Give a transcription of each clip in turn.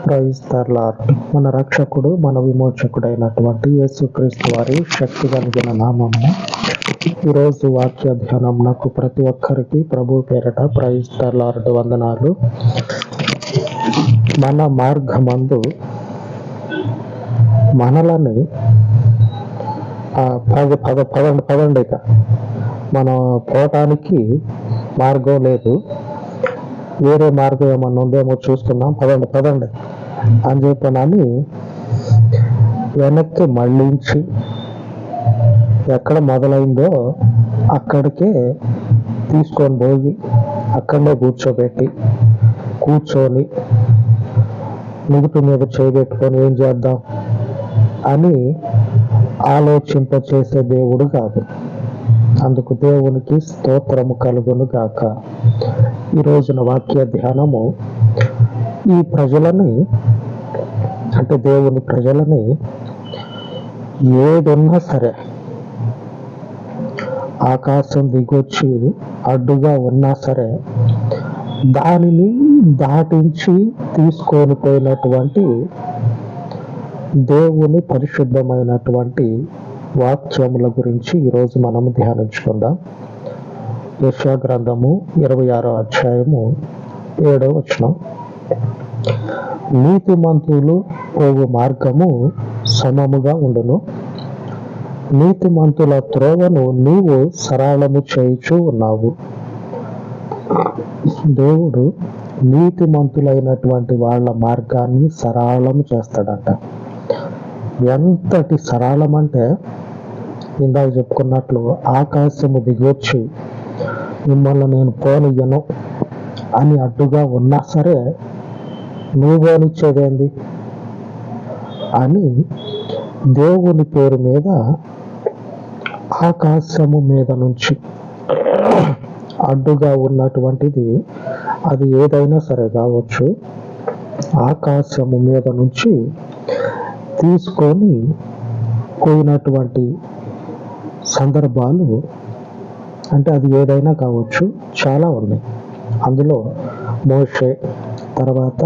Praise the lord. మన రక్షకుడు మన విమోచకుడైనటువంటి యేసుక్రీస్తు వారి శక్తి కలిగిన నామమున ఈరోజు వాక్య ధ్యానమునకు ప్రతి ఒక్కరికి ప్రభు పేరట ప్రైజ్ ద లార్డ్ వందనాలు. మన మార్గమందు మనలని పదండి ఇక మనం పోవటానికి మార్గం లేదు, వేరే మార్గం ఏమన్నా ఉందేమో చూసుకుందాం, పదండి అని చెప్పనని వెనక్కి మళ్ళించి ఎక్కడ మొదలైందో అక్కడికే తీసుకొని పోయి అక్కడనే కూర్చొని నుదుటి మీద చేయబెట్టుకొని ఏం చేద్దాం అని ఆలోచింపచేసే దేవుడు కాదు. అందుకు దేవునికి స్తోత్రము కలుగును గాక. ఈ రోజున వాక్య ధ్యానము ఈ ప్రజలని, అంటే దేవుని ప్రజలని ఏదున్నా సరే, ఆకాశం దిగొచ్చి అడ్డుగా ఉన్నా సరే దానిని దాటించి తీసుకొని పోయినటువంటి దేవుని పరిశుద్ధమైనటువంటి వాక్యముల గురించి ఈరోజు మనం ధ్యానించుకుందాం. యెషయా గ్రంథము 26వ అధ్యాయము 7వ వచనం. నీతిమంతులు పోవు మార్గము సమముగా ఉండును, నీతిమంతుల త్రోవను నీవు సరళము చేయుచు ఉన్నావు. దేవుడు నీతిమంతులైనటువంటి వాళ్ళ మార్గాన్ని సరళం చేస్తాడంట. ఎంతటి సరళం అంటే, ఇందాక చెప్పుకున్నట్లు ఆకాశము దిగొచ్చి మిమ్మల్ని నేను పోనియ్యను అని అడ్డుగా ఉన్నా సరే నువ్వు పోనిచ్చేదేంది అని దేవుని పేరు మీద ఆకాశము మీద నుంచి అడ్డుగా ఉన్నటువంటిది, అది ఏదైనా సరే కావచ్చు, ఆకాశము మీద నుంచి తీసుకొని పోయినటువంటి సందర్భాలు, అంటే అది ఏదైనా కావచ్చు, చాలా ఉన్నాయి. అందులో మోషే, తర్వాత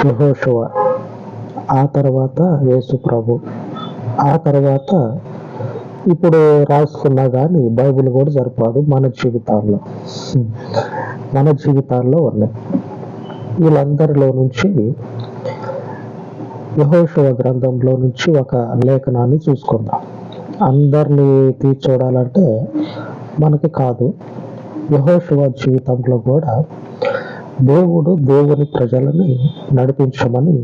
యెహోషువ, ఆ తర్వాత యేసు ప్రభు, ఆ తర్వాత ఇప్పుడు రాసుకున్నా కానీ బైబిల్ కూడా సరిపోదు, మన జీవితాల్లో ఉన్నాయి. వీళ్ళందరిలో నుంచి యెహోషువ గ్రంథంలో నుంచి ఒక లేఖనాన్ని చూసుకుందాం. అందరినీ చూడాలంటే మనకి కాదు. యెహోషువ జీవితంలో కూడా దేవుడు దేవుని ప్రజలని నడిపించమని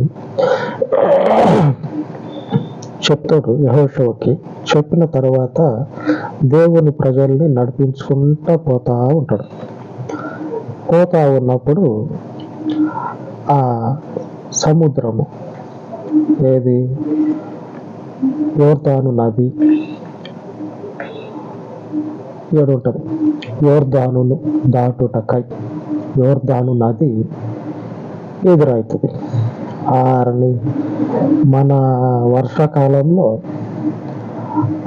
చెప్తాడు. యెహోషువకి చెప్పిన తర్వాత దేవుని ప్రజల్ని నడిపించుకుంటూ పోతా ఉన్నప్పుడు ఆ సముద్రము, ఏది యోర్దాను నది ఏడుంటది, యోర్దానును దాటుటకై యోర్దాను నది ఎదురవుతుంది. ఆరని మన వర్షాకాలంలో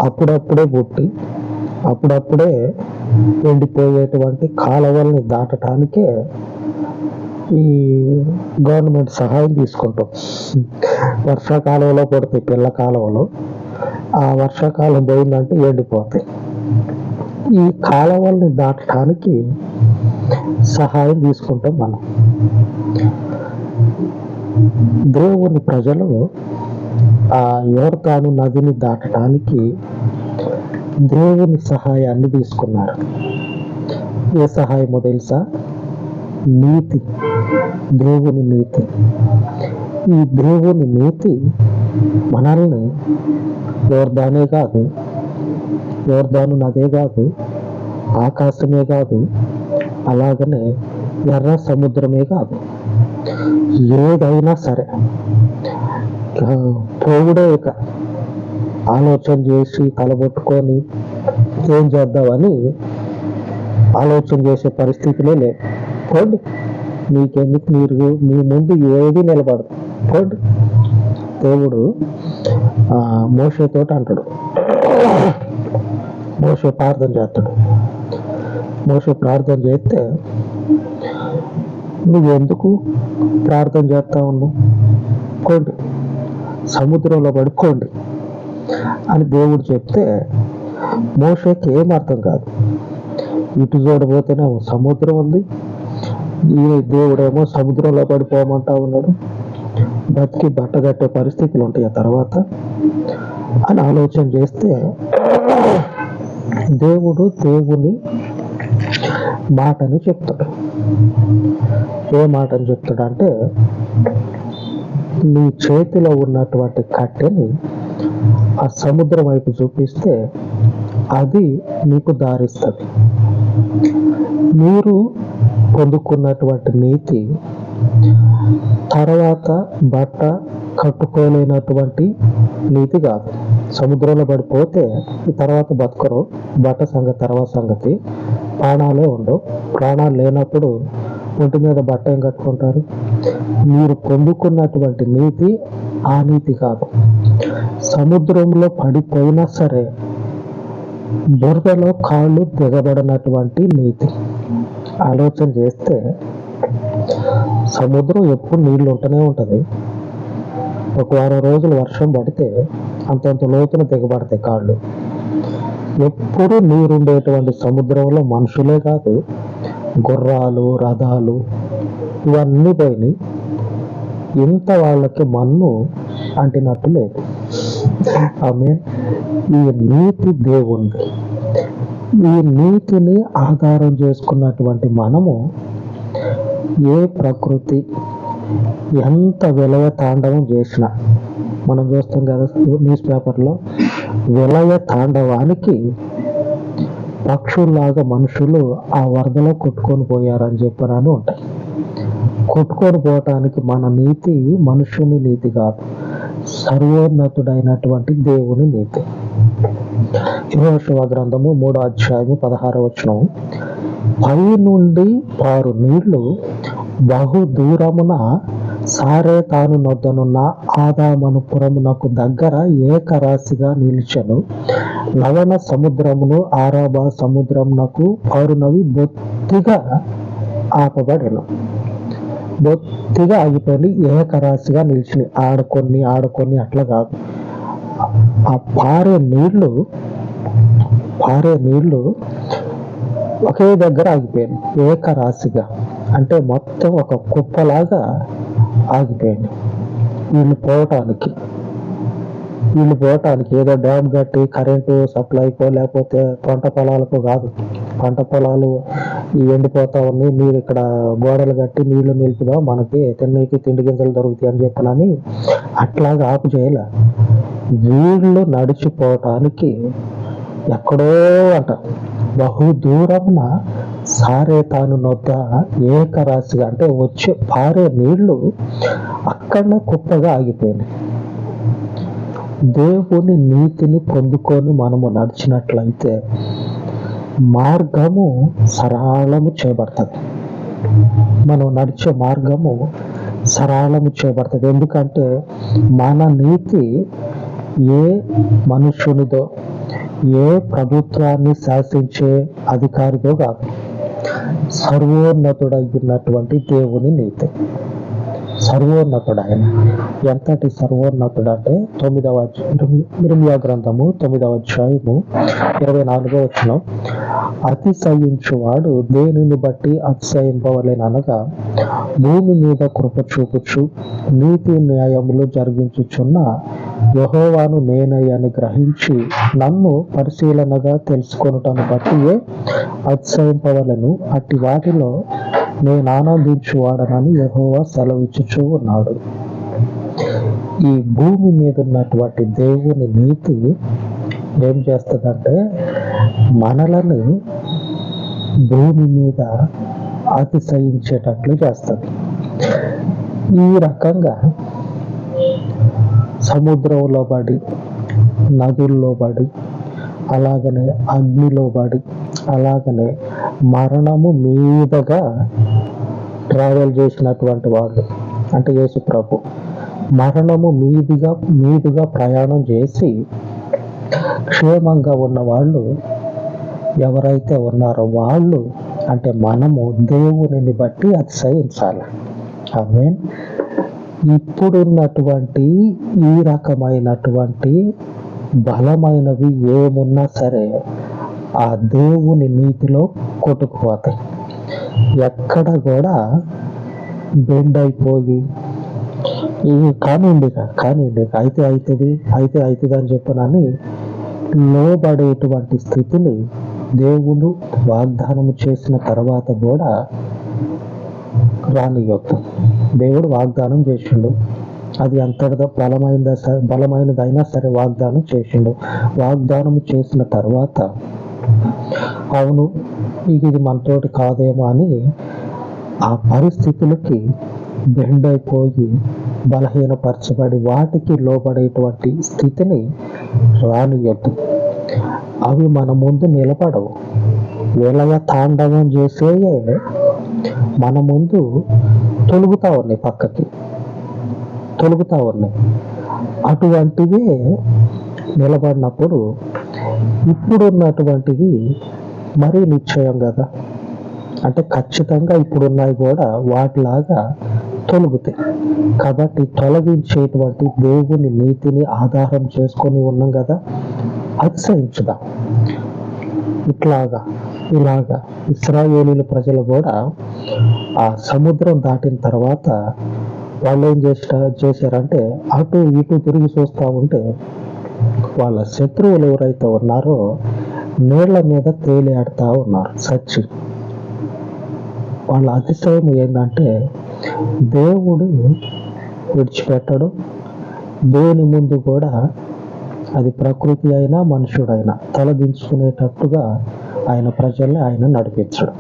అప్పుడప్పుడే పుట్టి అప్పుడప్పుడే ఎండిపోయేటువంటి కాలువల్ని దాటడానికే ఈ గవర్నమెంట్ సహాయం తీసుకుంటాం. వర్షాకాలంలో పడితే పిల్ల కాలువలు, ఆ వర్షాకాలం పోయిందంటే ఎండిపోతాయి. ఈ కాలువల్ని దాటడానికి సహాయం తీసుకుంటాం మనం. దేవుని ప్రజలు ఆ యోర్దాను నదిని దాటడానికి దేవుని సహాయాన్ని తీసుకున్నారు. ఏ సహాయమో తెలుసా? నీతి, దేవుని నీతి. ఈ దేవుని నీతి మనల్ని యోర్దాను నదే కాదు, ఆకాశమే కాదు, అలాగనే ఎర్ర సముద్రమే కాదు, ఏదైనా సరే పోవుడే ఇక ఆలోచన చేసి తలబొట్టుకొని ఏం చేద్దామని ఆలోచన చేసే పరిస్థితులే లేవు. పోండి, మీకెందుకు, మీ ముందు ఏది నిలబడదు, పోండి. దేవుడు మోషేతో అంటాడు, మోషే ప్రార్థన చేస్తాడు. మోషే ప్రార్థన చేస్తే నువ్వెందుకు ప్రార్థన చేస్తా ఉన్నాం, పోండి సముద్రంలో పడుకోండి అని దేవుడు చెప్తే మోషేకి ఏం అర్థం కాదు. ఇటు చూడబోతేనే సముద్రం ఉంది, ఈ దేవుడేమో సముద్రంలో పడిపోమంటా ఉన్నాడు, బతికి బట్టగట్టే పరిస్థితులు ఉంటాయి ఆ తర్వాత అని ఆలోచన చేస్తే దేవుని మాటని చెప్తాడు. ఏ మాటని చెప్తాడంటే, నీ చేతిలో ఉన్నటువంటి కట్టెని ఆ సముద్రం వైపు చూపిస్తే అది నీకు దారిస్తుంది. మీరు పొందుకున్నటువంటి నీతి తర్వాత బట్ట కట్టుకోలేనటువంటి నీతి కాదు. సముద్రంలో పడిపోతే ఈ తర్వాత బతకరు, బట్ట సంగతి తర్వాత సంగతి, ప్రాణాలే ఉండవు. ప్రాణాలు లేనప్పుడు ఒంటి మీద బట్ట ఏం కట్టుకుంటారు? మీరు పొందుకున్నటువంటి నీతి ఆ నీతి కాదు. సముద్రంలో పడిపోయినా సరే బురదలో కాళ్ళు దిగబడినటువంటి నీతి. ఆలోచన చేస్తే సముద్రం ఎప్పుడు నీళ్ళు ఉంటూనే ఉంటుంది. ఒక వారం రోజులు వర్షం పడితే అంతంత లోతున దిగబడతాయి కాళ్ళు. ఎప్పుడు నీరుండేటువంటి సముద్రంలో మనుషులే కాదు, గుర్రాలు, రథాలు ఇవన్నీ పోయినాయి. ఇంత వాళ్ళకి మన్ను అంటినట్టు లేదు. ఆమె ఈ నీతి దేవుంది. ఈ నీతిని ఆధారం చేసుకున్నటువంటి మనము ఏ ప్రకృతి ఎంత విలయ తాండవం చేసినా, మనం చూస్తాం కదా న్యూస్ పేపర్లో, విలయ తాండవానికి పక్షుల్లాగా మనుషులు ఆ వరదలో కొట్టుకొని పోయారని చెప్పనని ఉంటాయి. కొట్టుకొని పోవటానికి మన నీతి మనుషుని నీతి కాదు, సర్వోన్నతుడైనటువంటి దేవుని నీతి. యెహోషువ గ్రంథము 3వ అధ్యాయము 16వ వచనం, పై నుండి పారు నీళ్లు బహు దూరమున సారేతాను నొద్దనున్న ఆదామనుపురమునకు దగ్గర ఏకరాశిగా నిలిచెను. లవణ సముద్రమును ఆరాబా సముద్రమునకు పారునవి బొత్తిగా ఆపబడెను. బొత్తిగా ఆగిపోయి ఏకరాశిగా నిలిచినాయి. ఆడుకొని అట్లా కాదు. ఆ పారే నీళ్లు ఒకే దగ్గర ఆగిపోయాను ఏకరాశిగా. అంటే మొత్తం ఒక కుప్పలాగా ఆగిపోయింది. వీళ్ళు పోవటానికి ఏదో డ్యామ్ కట్టి కరెంటు సప్లైకో లేకపోతే పంట పొలాలకు కాదు. పంట పొలాలు ఎండిపోతా ఉన్నాయి, మీరు ఇక్కడ గోడలు కట్టి నీళ్లు నిలుపుదాం, మనకి తిండి గింజలు దొరుకుతాయి అని చెప్పనని అట్లాగా ఆపు చేయాల. వీళ్ళు నడిచిపోవటానికి ఎక్కడో అంట బహు దూరమున సారేతాను నొద్ద ఏకరాశిగా, అంటే వచ్చే పారే నీళ్లు అక్కడనే కుప్పగా ఆగిపోయినాయి. దేవుని నీతిని పొందుకొని మనము నడిచినట్లయితే మార్గము సరళము చేయబడుతుంది. మనం నడిచే మార్గము సరళము చేయబడుతుంది. ఎందుకంటే మన నీతి ఏ మనుషునిదో, ఏ ప్రభుత్వాన్ని శాసించే అధికారిదో కాదు, సర్వోన్నతుడైనటువంటి దేవుని నీతి. సర్వోన్నతుడు ఆయన. ఎంతటి సర్వోన్నతుడు అంటే ఇర్మియా గ్రంథము 9వ అధ్యాయము 24వ వచనం, అతిశయించువాడు దేనిని బట్టి అతిశయింపవలెననగా భూమి మీద కృప చూపుచు నీతి న్యాయములు జరిగించుచున్న యెహోవాను నేనయ్యని గ్రహించి నన్ను పరిశీలనగా తెలుసుకొనుటను బట్టియే అతిశయింపవలెను. అట్టి వాటిలో నేను ఆనందించువాడనని యెహోవా సెలవిచ్చుచూ ఉన్నాడు. ఈ భూమి మీద ఉన్నటువంటి దేవుని నీతి ఏం చేస్తుందంటే మనలని భూమి మీద అతిశయించేటట్లు చేస్తుంది. ఈ రకంగా సముద్రంలో పడి, నదుల్లో పడి, అలాగనే అగ్నిలో పడి, అలాగనే మరణము మీదగా ట్రావెల్ చేసినటువంటి వాళ్ళు అంటే యేసు ప్రభు మరణము మీదుగా ప్రయాణం చేసి క్షేమంగా ఉన్న వాళ్ళు ఎవరైతే ఉన్నారో వాళ్ళు, అంటే మనము దేవునిని బట్టి అతిశయించాలి. ఆమేన్. ఇప్పుడున్నటువంటి ఈ రకమైనటువంటి బలమైనవి ఏమున్నా సరే ఆ దేవుని నీతిలో కొట్టుకుపోతాయి. ఎక్కడ కూడా బెండ్ అయిపోయి ఇది కానివ్వండి అయితే అవుతుంది అని చెప్పనని లోబడేటువంటి స్థితిని దేవుడు వాగ్దానం చేసిన తర్వాత కూడా రానియొద్దు. దేవుడు వాగ్దానం చేసిండు, అది అంతటిదా బలమైనదైనా సరే వాగ్దానం చేసిండు. వాగ్దానం చేసిన తర్వాత అవును ఇది మనతోటి కాదేమో అని ఆ పరిస్థితులకి బెండ్ అయిపోయి బలహీనపరచబడి వాటికి లోబడేటువంటి స్థితిని రానియొద్దు. అవి మన ముందు నిలబడవు. విలయ తాండవం చేసేయే మన ముందు తొలుగుతా ఉన్నాయి, పక్కకి తొలుగుతా ఉన్నాయి. అటువంటివే నిలబడినప్పుడు ఇప్పుడున్నటువంటివి మరీ నిశ్చయం కదా, అంటే ఖచ్చితంగా ఇప్పుడున్నవి కూడా వాటిలాగా తొలుగుతాయి. కాబట్టి తొలగించేటువంటి దేవుని నీతిని ఆధారం చేసుకొని ఉన్నాం కదా, అతిశయించుదాం. ఇలాగా ఇశ్రాయేలీయుల ప్రజలు కూడా ఆ సముద్రం దాటిన తర్వాత వాళ్ళు ఏం చేశారంటే అటు ఇటు తిరిగి చూస్తూ ఉంటే వాళ్ళ శత్రువులు ఎవరైతే ఉన్నారో నీళ్ల మీద తేలియాడుతూ ఉన్నారు సచ్చి. వాళ్ళ అతిశయం ఏంటంటే దేవుడు విడిచిపెట్టడు. దేని ముందు కూడా అది ప్రకృతి అయినా మనుషుడైనా తలదించుకునేటట్టుగా ఆయన ప్రజల్ని ఆయన నడిపించడు.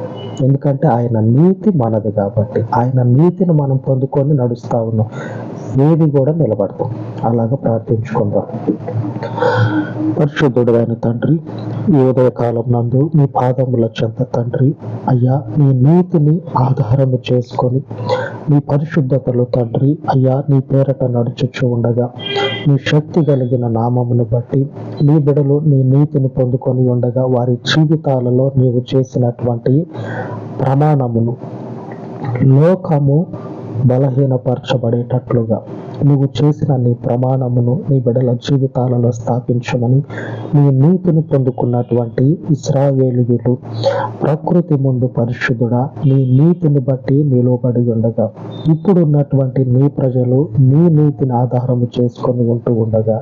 ఎందుకంటే ఆయన నీతి మనది కాబట్టి ఆయన నీతిని మనం పొందుకొని నడుస్తూ ఉన్నాం. ఏది కూడా నిలబడతాం. అలాగా ప్రార్థించుకుందాం. పరిశుద్ధుడైన తండ్రి, ఈ ఉదయకాలం నందు మీ పాదముల చెంత తండ్రి అయ్యా నీ నీతిని ఆధారము చేసుకొని నీ పరిశుద్ధతలు తండ్రి అయ్యా నీ పేరట నడుచుచు ఉండగా నీ శక్తి కలిగిన నామమును బట్టి నీ బిడలు నీ నీతిని పొందుకొని ఉండగా వారి జీవితాలలో నీవు చేసినటువంటి ప్రమాణమును లోకము బలహీనపరచబడేటట్లుగా నువ్వు చేసిన నీ ప్రమాణమును నీ బిడ్డల జీవితాలలో స్థాపించమని నీ నీతిని పొందుకున్నటువంటి ఇశ్రాయేలీయులు ప్రకృతి ముందు పరిశుద్ధుడా నీ నీతిని బట్టి నిలువబడి ఉండగా ఇప్పుడున్నటువంటి నీ ప్రజలు నీ నీతిని ఆధారము చేసుకొని ఉంటూ ఉండగా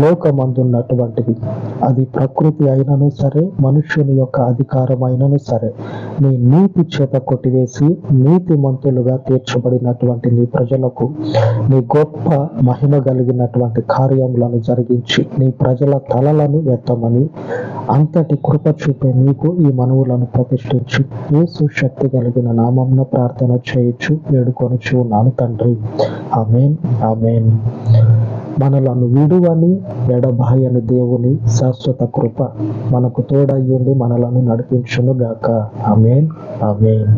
లోకమందున్నటువంటిది అది ప్రకృతి అయినను సరే మనుష్యుని యొక్క అధికారం అయినను సరే నీ నీతి చేత కొట్టివేసి నీతిమంతులుగా తీర్చబడినటువంటి నీ ప్రజలకు నీ గొప్ప మహిమ కలిగినటువంటి కార్యములను జరిగించి నీ ప్రజల తలలను ఎత్తమని అంతటి కృప చూపే నీకు ఈ మనవులను ప్రతిష్ఠించి యేసు శక్తి కలిగిన నామమున ప్రార్థన చేయొచ్చు వేడుకొనుచు ఉన్నాను తండ్రి. ఆమేన్ ఆమేన్. మనలను విడువని ఎడబాయని దేవుని శాశ్వత కృప మనకు తోడయ్యుండి మనలను నడిపించును గాక. ఆమేన్ ఆమేన్.